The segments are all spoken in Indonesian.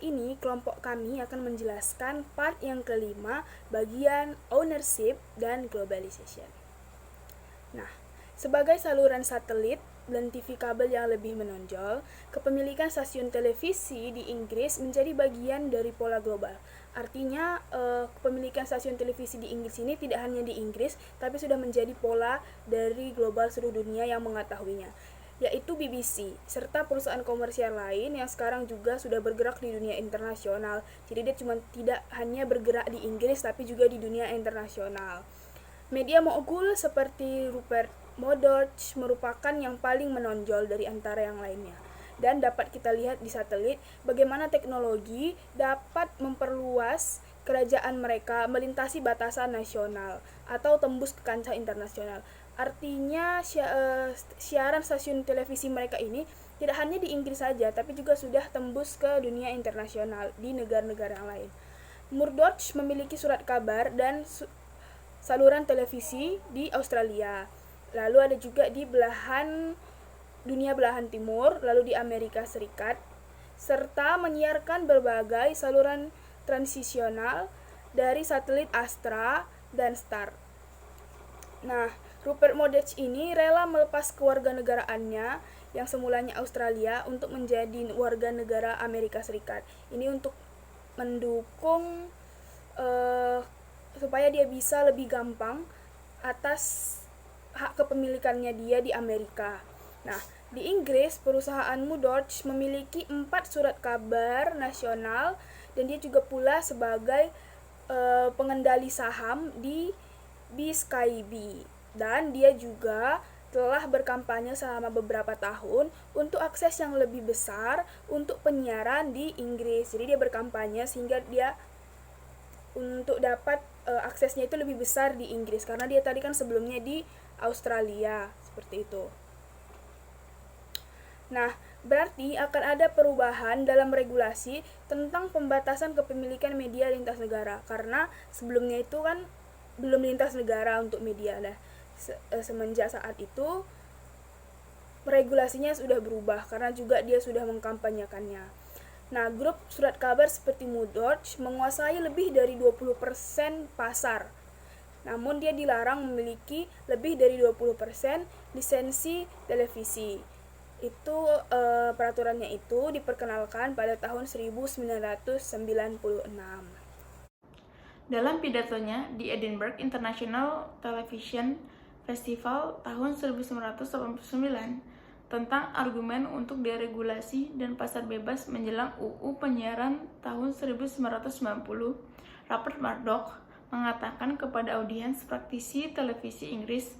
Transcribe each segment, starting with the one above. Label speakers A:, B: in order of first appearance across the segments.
A: ini kelompok kami akan menjelaskan part yang kelima, bagian ownership dan globalization. Nah, sebagai saluran satelit dan TV kabel yang lebih menonjol, kepemilikan stasiun televisi di Inggris menjadi bagian dari pola global. Artinya, kepemilikan stasiun televisi di Inggris ini tidak hanya di Inggris, tapi sudah menjadi pola dari global seluruh dunia yang mengetahuinya, yaitu BBC, serta perusahaan komersial lain yang sekarang juga sudah bergerak di dunia internasional. Jadi dia cuma tidak hanya bergerak di Inggris, tapi juga di dunia internasional. Media mogul seperti Rupert Murdoch merupakan yang paling menonjol dari antara yang lainnya. Dan dapat kita lihat di satelit bagaimana teknologi dapat memperluas kerajaan mereka melintasi batasan nasional atau tembus ke kancah internasional. Artinya siaran stasiun televisi mereka ini tidak hanya di Inggris saja, tapi juga sudah tembus ke dunia internasional di negara-negara yang lain. Murdoch memiliki surat kabar dan saluran televisi di Australia. Lalu ada juga di dunia belahan timur, lalu di Amerika Serikat, serta menyiarkan berbagai saluran transisional dari satelit Astra dan Star. Nah, Rupert Murdoch ini rela melepas kewarganegaraannya yang semulanya Australia untuk menjadi warga negara Amerika Serikat. Ini untuk mendukung supaya dia bisa lebih gampang atas hak kepemilikannya dia di Amerika. Nah, di Inggris, perusahaan Murdoch memiliki 4 surat kabar nasional dan dia juga pula sebagai pengendali saham di BSkyB. Dan dia juga telah berkampanye selama beberapa tahun untuk akses yang lebih besar untuk penyiaran di Inggris. Jadi dia berkampanye sehingga dia untuk dapat aksesnya itu lebih besar di Inggris, karena dia tadi kan sebelumnya di Australia, seperti itu. Nah, berarti akan ada perubahan dalam regulasi tentang pembatasan kepemilikan media lintas negara, karena sebelumnya itu kan belum lintas negara untuk media. Nah, semenjak saat itu regulasinya sudah berubah karena juga dia sudah mengkampanyekannya. Nah, grup surat kabar seperti Murdoch menguasai lebih dari 20% pasar. Namun dia dilarang memiliki lebih dari 20% lisensi televisi. Itu peraturannya itu diperkenalkan pada tahun 1996.
B: Dalam pidatonya di Edinburgh International Television Festival tahun 1989 tentang argumen untuk deregulasi dan pasar bebas menjelang UU Penyiaran tahun 1990, Rupert Murdoch mengatakan kepada audiens praktisi televisi Inggris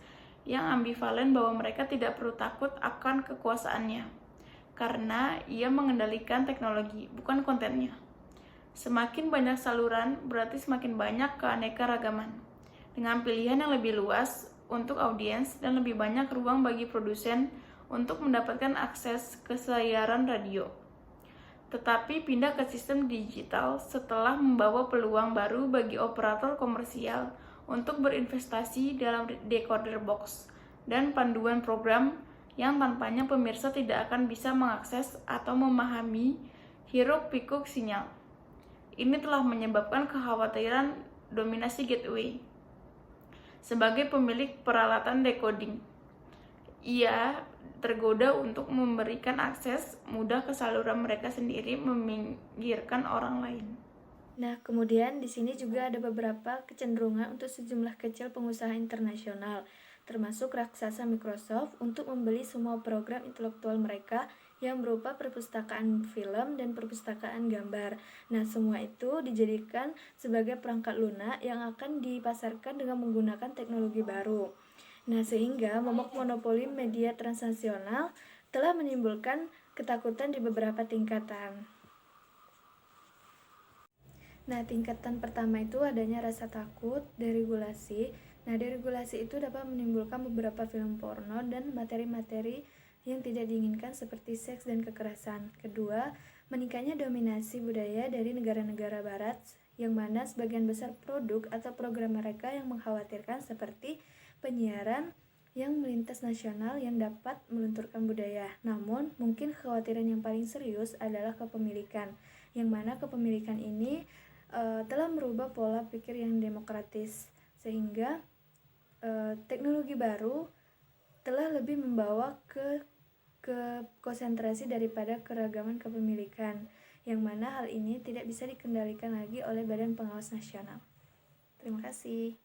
B: yang ambivalen bahwa mereka tidak perlu takut akan kekuasaannya, karena ia mengendalikan teknologi, bukan kontennya. Semakin banyak saluran, berarti semakin banyak keanekaragaman. Dengan pilihan yang lebih luas untuk audiens dan lebih banyak ruang bagi produsen untuk mendapatkan akses ke siaran radio. Tetapi pindah ke sistem digital setelah membawa peluang baru bagi operator komersial untuk berinvestasi dalam decoder box dan panduan program yang tanpanya pemirsa tidak akan bisa mengakses atau memahami hiruk-pikuk sinyal. Ini telah menyebabkan kekhawatiran dominasi gateway. Sebagai pemilik peralatan decoding, ia tergoda untuk memberikan akses mudah ke saluran mereka sendiri, meminggirkan orang lain.
C: Nah, kemudian di sini juga ada beberapa kecenderungan untuk sejumlah kecil pengusaha internasional, termasuk raksasa Microsoft, untuk membeli semua program intelektual mereka yang berupa perpustakaan film dan perpustakaan gambar. Nah, semua itu dijadikan sebagai perangkat lunak yang akan dipasarkan dengan menggunakan teknologi baru. Nah, sehingga momok monopoli media transnasional telah menimbulkan ketakutan di beberapa tingkatan. Nah, tingkatan pertama itu adanya rasa takut, deregulasi. Nah, deregulasi itu dapat menimbulkan beberapa film porno dan materi-materi yang tidak diinginkan seperti seks dan kekerasan. Kedua, meningkatnya dominasi budaya dari negara-negara barat, yang mana sebagian besar produk atau program mereka yang mengkhawatirkan seperti penyiaran yang melintas nasional yang dapat melunturkan budaya. Namun, mungkin kekhawatiran yang paling serius adalah kepemilikan. yang mana kepemilikan ini telah merubah pola pikir yang demokratis, sehingga teknologi baru telah lebih membawa ke konsentrasi daripada keragaman kepemilikan, yang mana hal ini tidak bisa dikendalikan lagi oleh Badan Pengawas Nasional. Terima kasih.